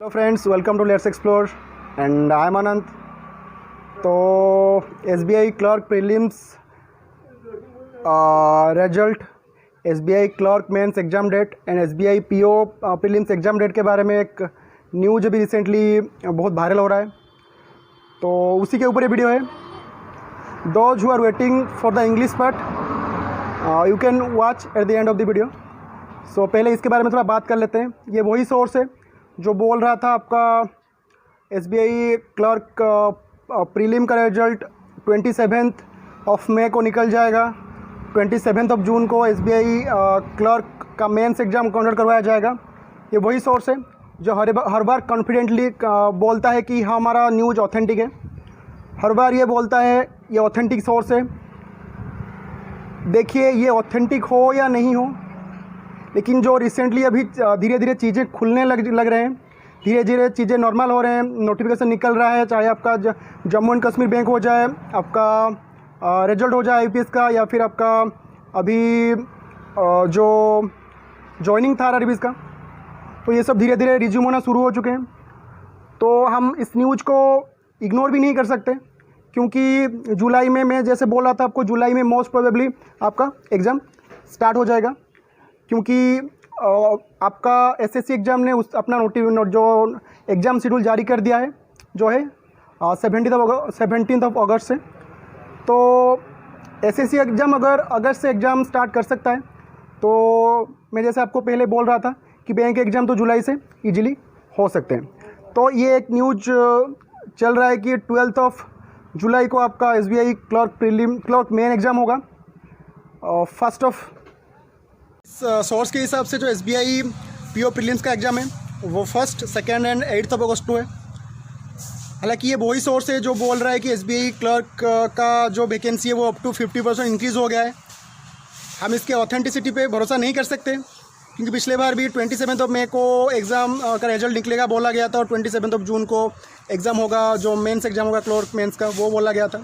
Hello friends, welcome to let's explore and I am Anant. तो SBI clerk prelims result, SBI clerk mains exam date and SBI PO prelims exam date के बारे में एक news अभी recently बहुत viral हो रहा है, तो उसी के ऊपर ये वीडियो है। Those who are waiting for the English part you can watch at the end of the video. So पहले इसके बारे में थोड़ा बात कर लेते हैं। ये वही सोर्स है जो बोल रहा था आपका एसबीआई क्लर्क प्रीलिम का रिजल्ट 27 मई को निकल जाएगा। 27 जून को एसबीआई क्लर्क का मेंस एग्ज़ाम कंडक्ट करवाया जाएगा। ये वही सोर्स है जो हर बार कॉन्फिडेंटली बोलता है कि हमारा न्यूज़ ऑथेंटिक है। हर बार ये बोलता है ये ऑथेंटिक सोर्स है। देखिए ये ऑथेंटिक हो या नहीं हो, लेकिन जो रिसेंटली अभी धीरे धीरे चीज़ें खुलने लग रहे हैं, धीरे धीरे चीज़ें नॉर्मल हो रहे हैं, नोटिफिकेशन निकल रहा है, चाहे आपका जम्मू एंड कश्मीर बैंक हो जाए, आपका रिजल्ट हो जाए आईपीएस का, या फिर आपका अभी जो जॉइनिंग था आरआरबीज़ का, तो ये सब धीरे धीरे रिज्यूम होना शुरू हो चुके हैं। तो हम इस न्यूज़ को इग्नोर भी नहीं कर सकते, क्योंकि जुलाई में मैं जैसे बोल रहा था आपको, जुलाई में मोस्ट प्रोबेबली आपका एग्ज़ाम स्टार्ट हो जाएगा, क्योंकि आपका एसएससी एग्ज़ाम ने उस अपना जो एग्ज़ाम शेड्यूल जारी कर दिया है, जो है 17 अगस्त से। तो एसएससी एग्ज़ाम अगर अगस्त से एग्ज़ाम स्टार्ट कर सकता है, तो मैं जैसे आपको पहले बोल रहा था कि बैंक एग्ज़ाम तो जुलाई से इजीली हो सकते हैं। तो ये एक न्यूज़ चल रहा है कि 12 जुलाई को आपका एसबीआई क्लर्क मेन एग्ज़ाम होगा। फर्स्ट ऑफ सोर्स के हिसाब से जो एसबीआई पीओ प्रीलिम्स का एग्ज़ाम है वो 1, 2 एंड 8 अगस्त को है। हालांकि ये वही सोर्स है जो बोल रहा है कि एसबीआई क्लर्क का जो वैकेंसी है वो अप टू 50% इंक्रीज़ हो गया है। हम इसके ऑथेंटिसिटी पे भरोसा नहीं कर सकते, क्योंकि पिछले बार भी 27 मई को एग्ज़ाम का रिजल्ट निकलेगा बोला गया था, और 27 जून को एग्ज़ाम होगा, जो मेंस एग्ज़ाम होगा क्लर्क मेंस का, वो बोला गया था।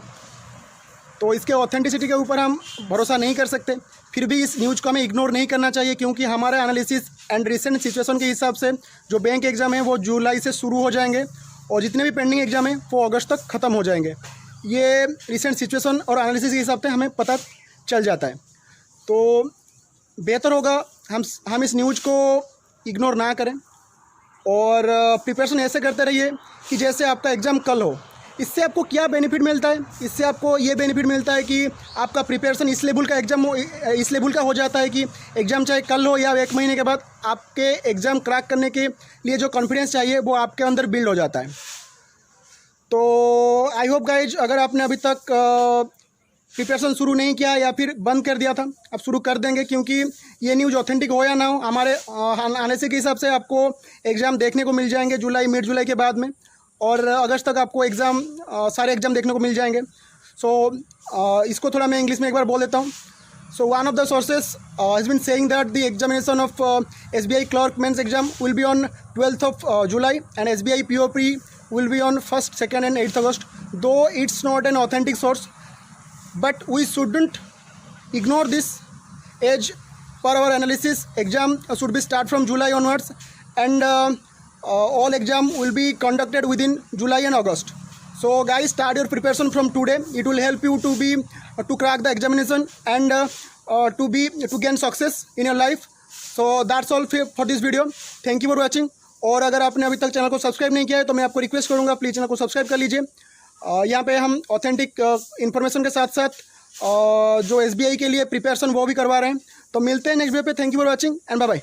तो इसके ऑथेंटिसिटी के ऊपर हम भरोसा नहीं कर सकते। फिर भी इस न्यूज़ को हमें इग्नोर नहीं करना चाहिए, क्योंकि हमारे एनालिसिस एंड रिसेंट सिचुएशन के हिसाब से जो बैंक एग्ज़ाम है वो जुलाई से शुरू हो जाएंगे, और जितने भी पेंडिंग एग्ज़ाम है वो अगस्त तक ख़त्म हो जाएंगे। ये रिसेंट सिचुएशन और एनालिसिस के हिसाब से हमें पता चल जाता है। तो बेहतर होगा हम इस न्यूज़ को इग्नोर ना करें, और प्रिपरेशन ऐसे करते रहिए कि जैसे आपका एग्ज़ाम कल हो। इससे आपको क्या बेनिफिट मिलता है? इससे आपको ये बेनिफिट मिलता है कि आपका प्रिपरेशन इस लेवल का एग्ज़ाम इस लेवल का हो जाता है कि एग्ज़ाम चाहे कल हो या 1 महीने के बाद, आपके एग्ज़ाम क्रैक करने के लिए जो कॉन्फिडेंस चाहिए वो आपके अंदर बिल्ड हो जाता है। तो आई होप गाइज, अगर आपने अभी तक प्रिपरेशन शुरू नहीं किया या फिर बंद कर दिया था, अब शुरू कर देंगे, क्योंकि ये न्यूज़ ऑथेंटिक हो या ना हो, हमारे आने से के हिसाब से आपको एग्ज़ाम देखने को मिल जाएंगे मिड जुलाई के बाद में, और अगस्त तक आपको एग्ज़ाम सारे एग्ज़ाम देखने को मिल जाएंगे। सो इसको थोड़ा मैं इंग्लिश में एक बार बोल देता हूँ। So one of the sources has been saying that the examination of SBI clerk mains exam will be on 12 July and SBI PO pre will be on 1, 2 and 8 August. Though it's not an authentic source, but we shouldn't ignore this, as per our analysis exam should be start from July onwards, and all exam will be conducted within July and August. So guys, start your preparation from today. It will help you to crack the examination and to gain success in your life. So that's all for this video. Thank you for watching. और अगर आपने अभी तक channel को subscribe नहीं किया है तो मैं आपको रिक्वेस्ट करूंगा, प्लीज़ चैनल को सब्सक्राइब कर लीजिए। यहाँ पे हम ऑथेंटिक इन्फॉर्मेशन के साथ साथ जो एसबीआई के लिए प्रिपरेशन वो भी करवा रहे हैं। तो मिलते हैं नेक्स्ट वीडियो पे। Thank you for watching and bye bye.